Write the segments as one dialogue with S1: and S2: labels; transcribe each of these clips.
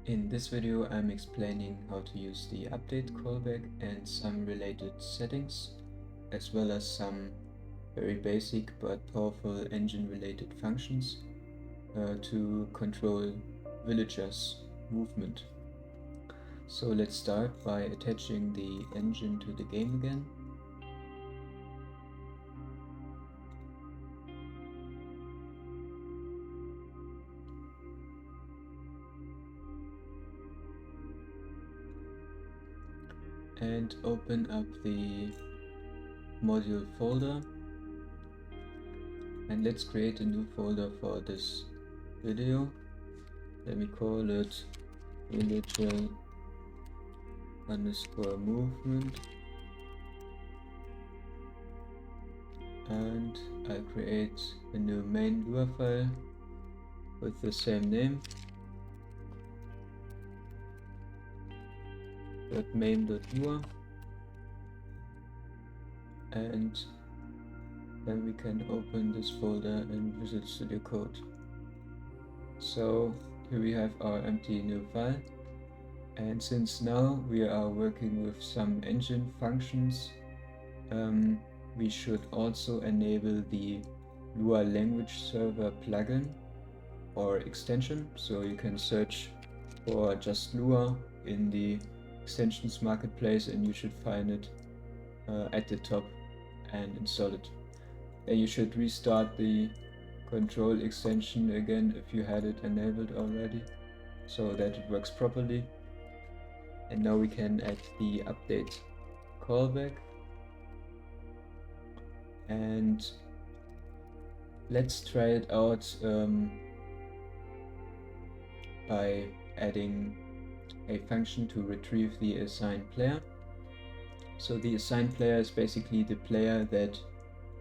S1: In this video I'm explaining how to use the update callback and some related settings, as well as some very basic but powerful engine related functions to control villagers' movement. So let's start by attaching the engine to the game again. And open up the module folder, and let's create a new folder for this video. Let me call it villager underscore movement, and I create a new main Lua file with the same name, .main.lua, and then we can open this folder in Visual Studio Code. So here we have our empty new file, and since now we are working with some engine functions, we should also enable the Lua language server plugin or extension, so you can search for just Lua in the extensions marketplace and you should find it at the top and install it. Then you should restart the control extension again if you had it enabled already, so that it works properly. And now we can add the update callback, and let's try it out by adding a function to retrieve the assigned player. So the assigned player is basically the player that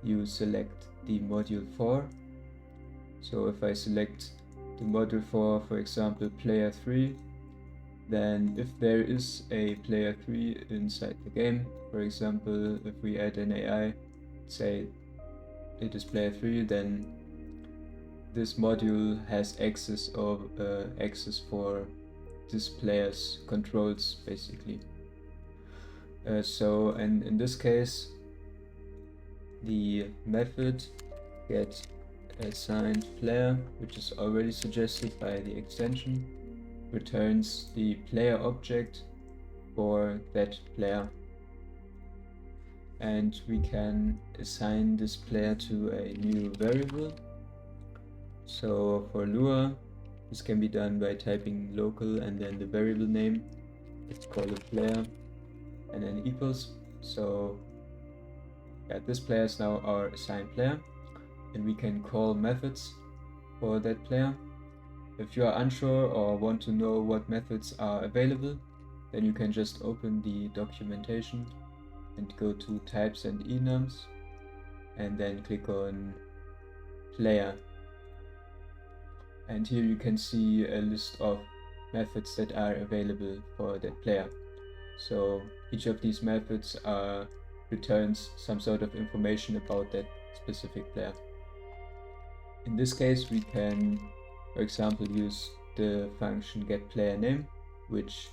S1: you select the module for. So if I select the module for example, player 3, then if there is a player 3 inside the game, for example, if we add an AI, say it is player 3, then this module has access for this player's controls, basically. So in this case, the method get assigned player, which is already suggested by the extension, returns the player object for that player, and we can assign this player to a new variable. So for Lua, this can be done by typing local and then the variable name. Let's call it player and then equals. So yeah, this player is now our assigned player, and we can call methods for that player. If you are unsure or want to know what methods are available, then you can just open the documentation and go to types and enums, and then click on player. And here you can see a list of methods that are available for that player. So each of these methods returns some sort of information about that specific player. In this case, we can, for example, use the function getPlayerName, which,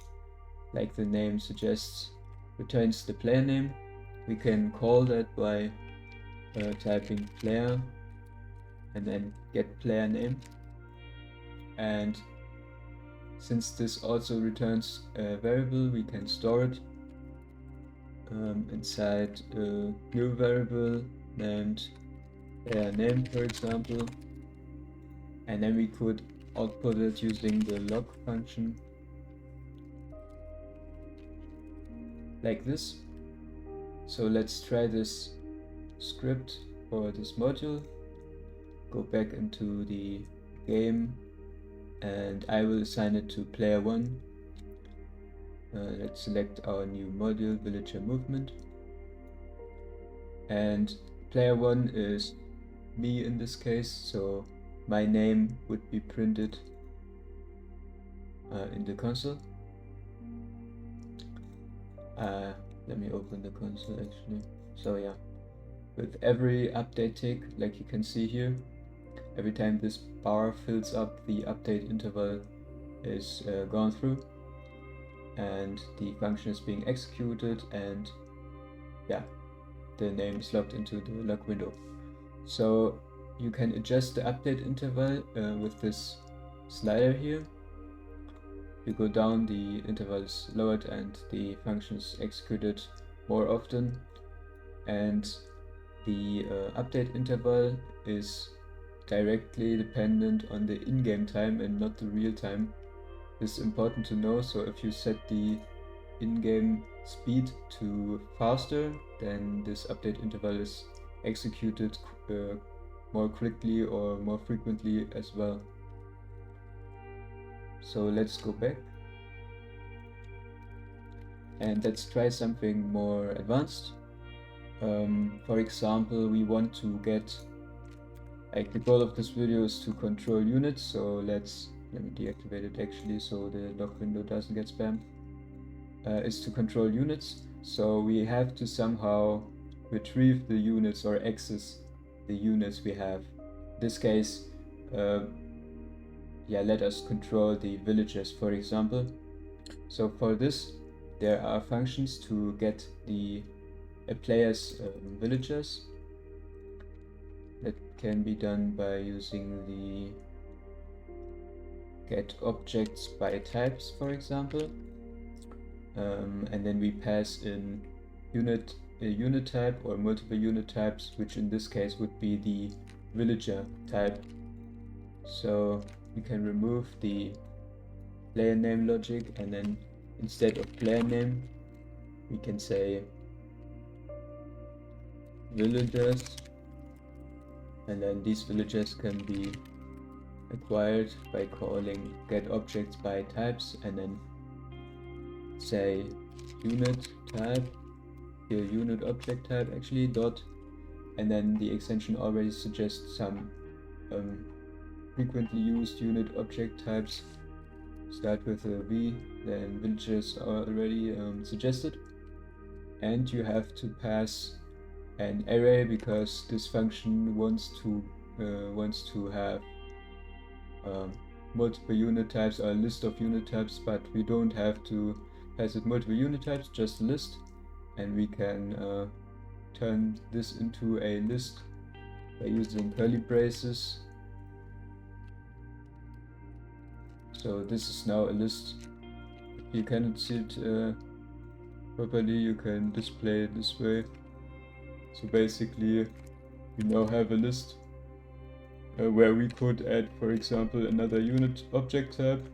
S1: like the name suggests, returns the player name. We can call that by typing player and then getPlayerName. And since this also returns a variable, we can store it inside a new variable named player name, for example, and then we could output it using the log function like this. So let's try this script for this module. Go back into the game and I will assign it to player 1. Let's select our new module, villager movement, and player 1 is me in this case, so my name would be printed in the console. Let me open the console actually. So yeah, with every update tick, like you can see here, every time this bar fills up, the update interval is gone through, and the function is being executed, and yeah, the name is logged into the log window. So you can adjust the update interval with this slider here. You go down, the interval is lowered and the function is executed more often, and the update interval is directly dependent on the in-game time and not the real time. This is important to know. So if you set the in-game speed to faster, then this update interval is executed more quickly or more frequently as well. So let's go back and let's try something more advanced. For example, we want to get, like, the goal of this video is to control units, so let me deactivate it actually so the log window doesn't get spammed. Is to control units, so we have to somehow retrieve the units or access the units we have. In this case, let us control the villagers, for example. So for this, there are functions to get a player's villagers. That can be done by using the get objects by types, for example. And then we pass in a unit type or multiple unit types, which in this case would be the villager type. So we can remove the player name logic, and then instead of player name we can say villagers, and then these villagers can be acquired by calling get objects by types, and then say unit type, here unit object type actually, dot, and then the extension already suggests some frequently used unit object types. Start with a V, then villagers are already suggested, and you have to pass an array because this function wants to have multiple unit types or a list of unit types, but we don't have to pass it multiple unit types, just a list, and we can turn this into a list by using curly braces. So this is now a list. If you cannot see it properly, you can display it this way. So basically we now have a list where we could add, for example, another unit object type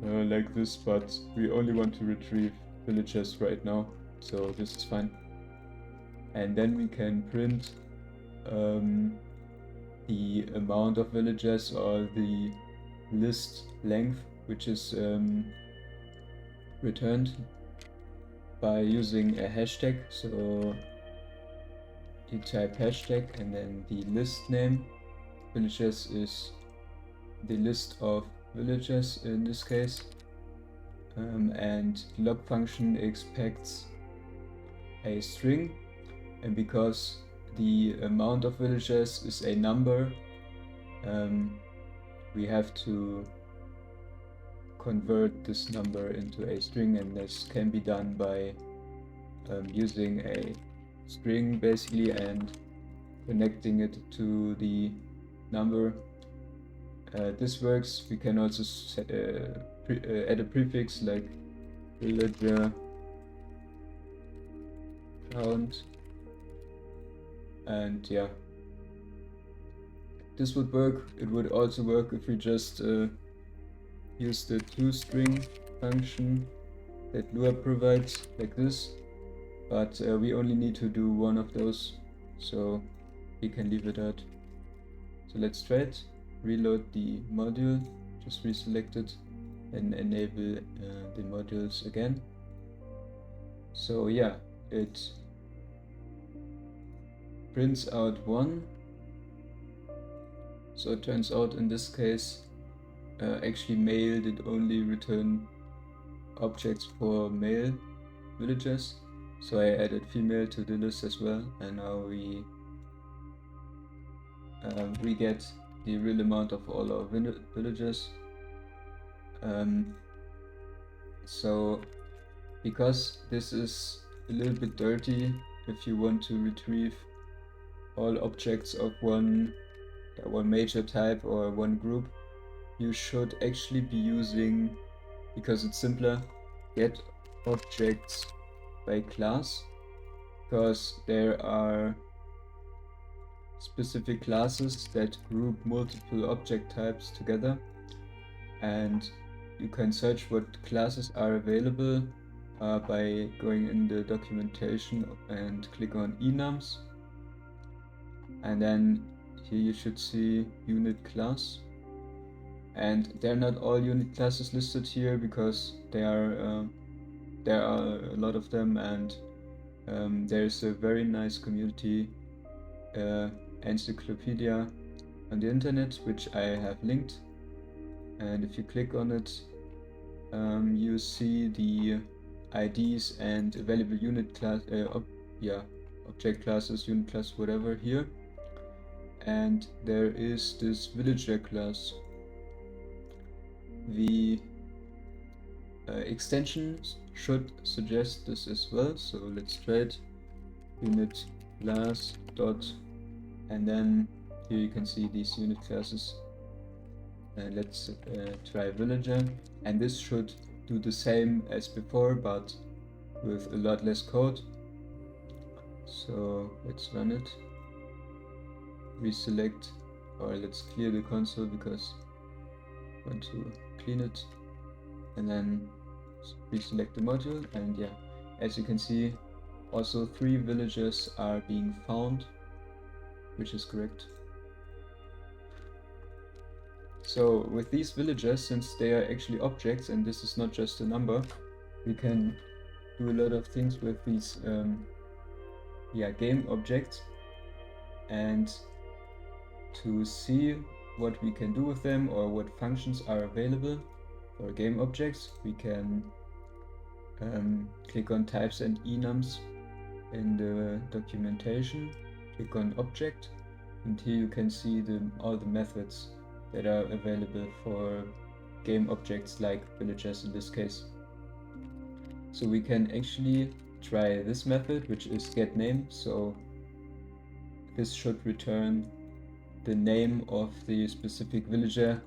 S1: like this, but we only want to retrieve villagers right now, so this is fine. And then we can print the amount of villagers or the list length, which is returned by using a hashtag. So you type hashtag and then the list name. Villagers is the list of villagers in this case, and log function expects a string, and because the amount of villagers is a number, we have to convert this number into a string, and this can be done by using a string basically and connecting it to the number. This works. We can also add a prefix like villager count, and yeah, this would work. It would also work if we just use the toString function that Lua provides like this, but we only need to do one of those, so we can leave it out. So let's try it. Reload the module, just reselect it and enable the modules again. So yeah, it prints out 1. So it turns out in this case actually male did only return objects for male villagers, so I added female to the list as well, and now we get the real amount of all our villagers. So because this is a little bit dirty, if you want to retrieve all objects of one major type or one group, you should actually be using, because it's simpler, get objects by class, because there are specific classes that group multiple object types together, and you can search what classes are available by going in the documentation and click on enums, and then here you should see unit class. And they're not all unit classes listed here because there are a lot of them, and there's a very nice community encyclopedia on the internet which I have linked, and if you click on it you see the IDs and available unit class object classes, unit class, whatever here, and there is this villager class. The extensions should suggest this as well, so let's try it. Unit class dot, and then here you can see these unit classes, and let's try villager, and this should do the same as before but with a lot less code. So let's run it, reselect, or let's clear the console because I want to clean it, and then reselect the module, and yeah, as you can see, also 3 villagers are being found, which is correct. So with these villagers, since they are actually objects and this is not just a number, we can do a lot of things with these game objects. And to see what we can do with them or what functions are available for game objects, we can click on types and enums in the documentation, click on object, and here you can see all the methods that are available for game objects like villagers in this case. So we can actually try this method, which is getName. So this should return the name of the specific villager,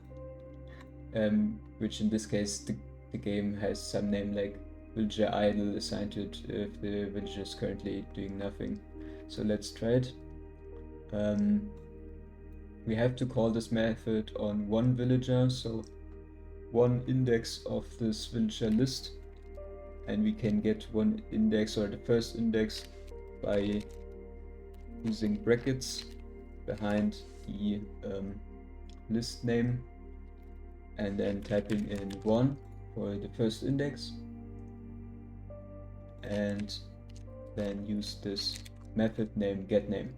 S1: which in this case the game has some name like villager idle assigned to it if the villager is currently doing nothing. So let's try it. We have to call this method on one villager, so one index of this villager list, and we can get one index or the first index by using brackets behind the list name and then typing in 1 for the first index, and then use this method name getName,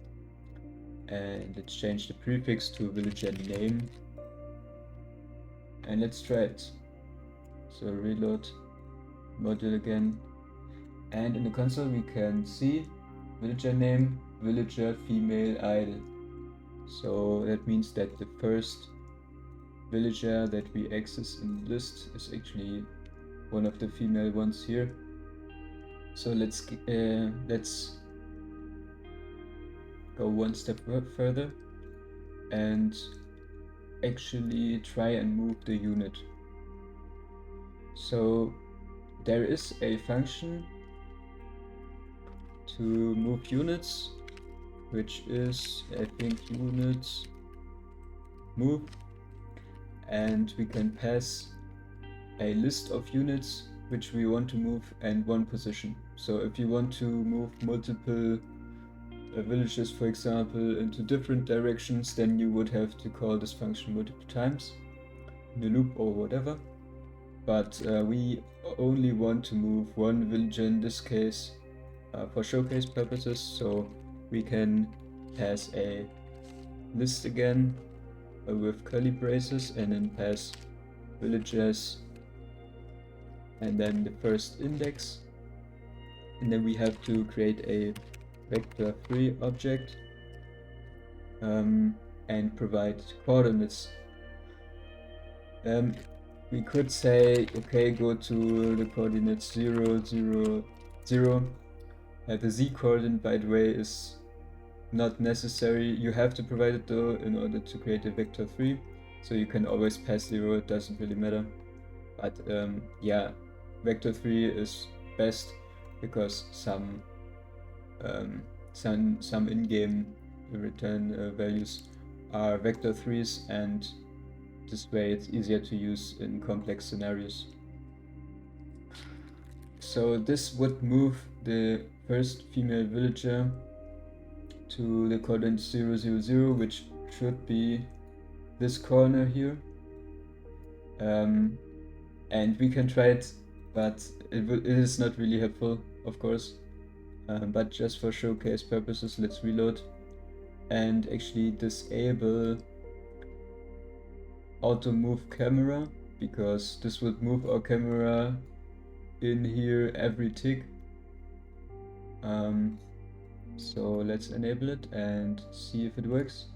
S1: and let's change the prefix to villager name, and let's try it. So reload module again, and in the console we can see villager name, villager female idle. So that means that the first villager that we access in the list is actually one of the female ones here. So let's go one step further and actually try and move the unit. So there is a function to move units, which is, I think, units move, and we can pass a list of units which we want to move and one position. So if you want to move multiple villages, for example, into different directions, then you would have to call this function multiple times in a loop or whatever. But we only want to move one villager in this case for showcase purposes, so we can pass a list again with curly braces and then pass villagers and then the first index, and then we have to create a vector3 object and provide coordinates. we could say, okay, go to the coordinates 0, 0, 0. The z coordinate, by the way, is not necessary. You have to provide it though in order to create a vector 3. So you can always pass 0, it doesn't really matter. But yeah, vector 3 is best because some in-game return values are vector 3s, and this way it's easier to use in complex scenarios. So this would move the first female villager to the coordinate 0, 0, 0, which should be this corner here. And we can try it, but it is not really helpful, of course. But just for showcase purposes, let's reload and actually disable auto move camera, because this would move our camera in here every tick. So let's enable it and see if it works.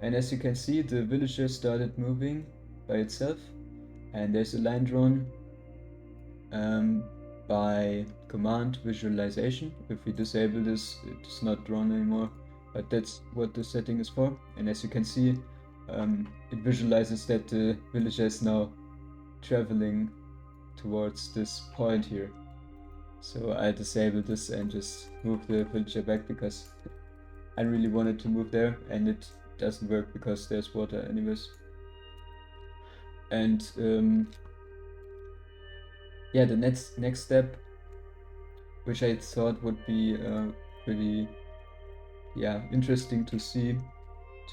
S1: And as you can see, the villager started moving by itself, and there's a line drawn by command visualization. If we disable this, it's not drawn anymore, but that's what the setting is for. And as you can see, it visualizes that the villager is now traveling towards this point here. So I disabled this and just moved the villager back because I really wanted to move there, and it doesn't work because there's water anyways. And yeah, the next step, which I thought would be pretty interesting to see,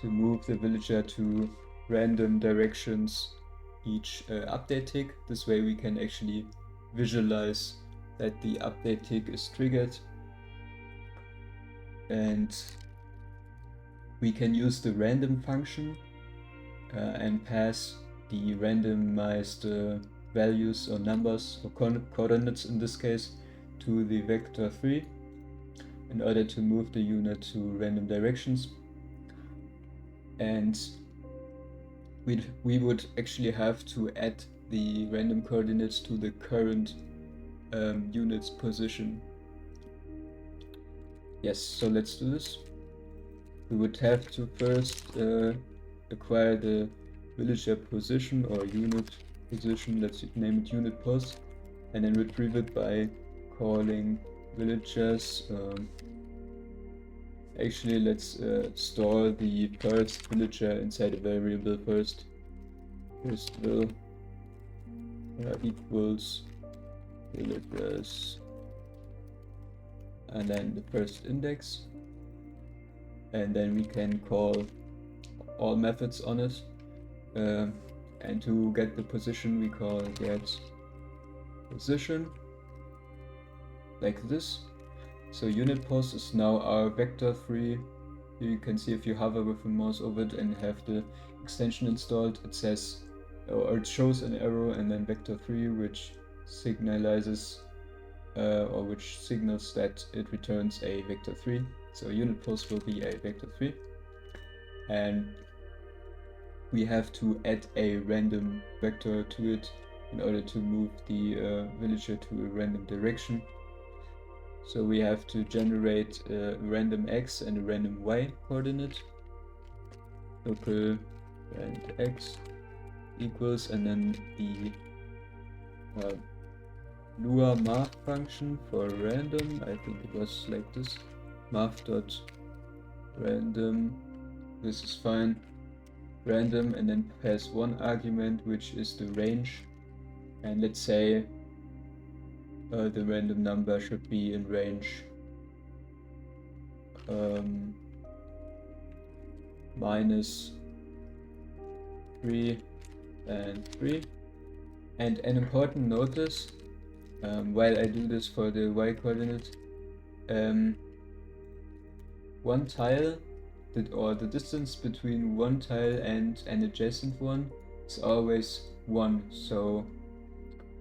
S1: to move the villager to random directions each update tick. This way we can actually visualize that the update tick is triggered, and we can use the random function and pass the randomized values or numbers or coordinates in this case to the vector 3 in order to move the unit to random directions. And we would actually have to add the random coordinates to the current unit's position. Yes, so let's do this. We would have to first acquire the villager position or unit position, let's name it unit pos, and then retrieve it by calling villagers. Actually, let's store the first villager inside a variable first. First will equals villagers, and then the first index, and then we can call all methods on it, and to get the position we call get position, like this. So unit pos is now our vector 3. Here you can see, if you hover with the mouse over it and have the extension installed, it says, or it shows an arrow and then vector 3, which signalizes or which signals that it returns a vector 3. So unit pos will be a vector 3, and we have to add a random vector to it in order to move the villager to a random direction. So we have to generate a random x and a random y coordinate. Local rand x equals, and then the Lua math function for random. I think it was like this, math.random. This is fine. Random, and then pass one argument, which is the range, and let's say the random number should be in range -3 and 3. And an important notice, while I do this for the y coordinate, one tile, or the distance between one tile and an adjacent one, is always 1. So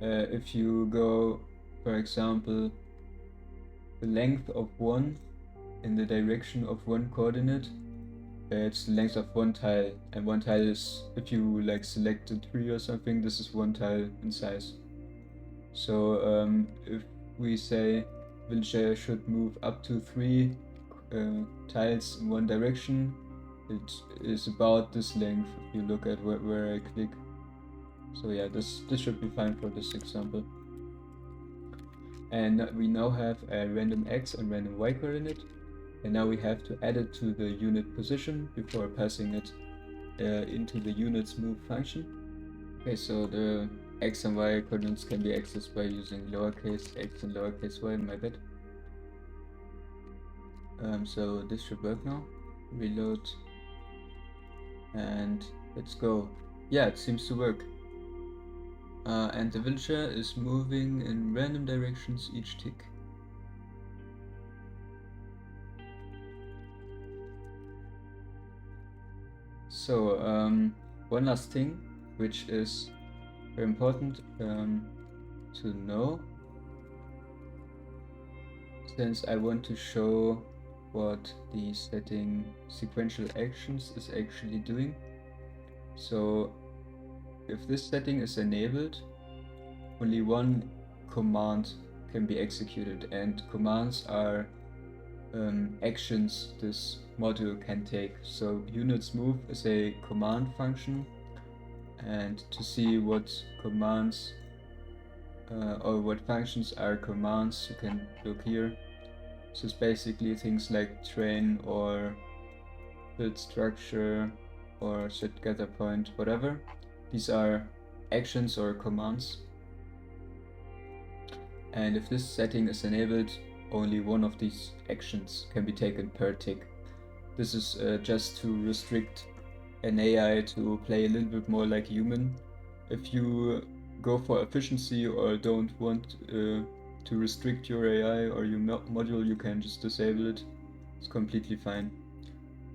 S1: if you go, for example, the length of 1 in the direction of one coordinate, it's the length of one tile, and one tile is, if you like select a tree or something, this is one tile in size. So if we say villager should move up to 3 tiles in one direction, it is about this length if you look at where I click. So yeah, this should be fine for this example. And we now have a random x and random y coordinate, and now we have to add it to the unit position before passing it into the unit's move function. Okay, so the x and y coordinates can be accessed by using lowercase x and lowercase y, my bad. So this should work now. Reload. And let's go. Yeah, it seems to work. And the villager is moving in random directions each tick. So, one last thing, which is very important to know, since I want to show what the setting sequential actions is actually doing. So if this setting is enabled, only one command can be executed, and commands are actions this module can take. So units move is a command function, and to see what commands or what functions are commands, you can look here. So it's basically things like train or build structure or set gather point, whatever. These are actions or commands. And if this setting is enabled, only one of these actions can be taken per tick. This is just to restrict an AI to play a little bit more like human. If you go for efficiency or don't want to restrict your AI or your module, you can just disable it. It's completely fine.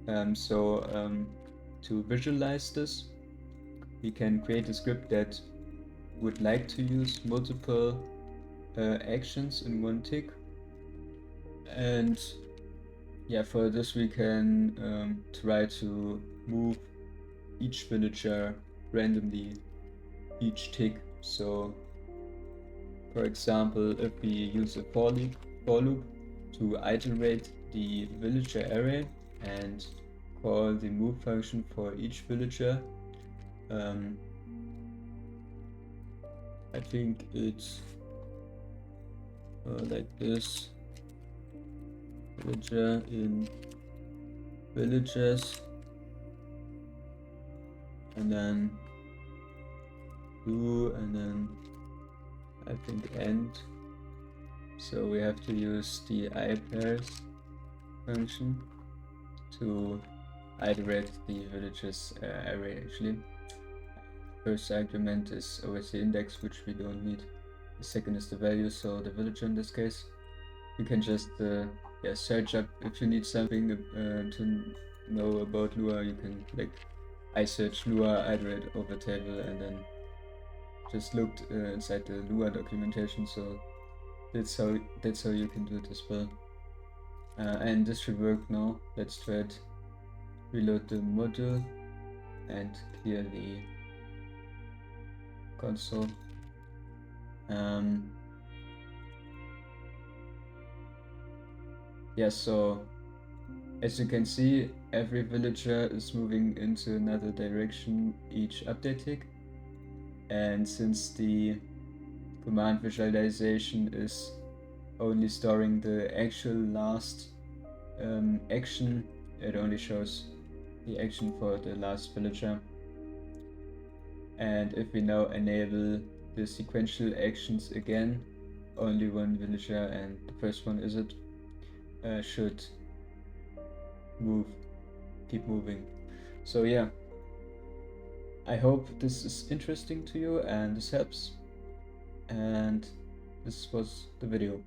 S1: To visualize this, we can create a script that would like to use multiple actions in one tick. And yeah, for this we can try to move each villager randomly each tick. So for example, if we use a for loop to iterate the villager array and call the move function for each villager, I think it's like this: villager in villagers, and then do, and then I think end. So we have to use the ipairs function to iterate the villagers array actually. First argument is always the index, which we don't need. The second is the value, so the villager in this case. You can just search up if you need something to know about Lua. You can like I search Lua iterate over table and then just looked inside the Lua documentation. So that's how you can do it as well. And this should work now. Let's try it. Reload the module and clear the console. Yeah, so as you can see, every villager is moving into another direction each update tick. And since the command visualization is only storing the actual last action, it only shows the action for the last villager. And if we now enable the sequential actions again, only one villager, and the first one is it, should keep moving. So yeah, I hope this is interesting to you and this helps, and this was the video.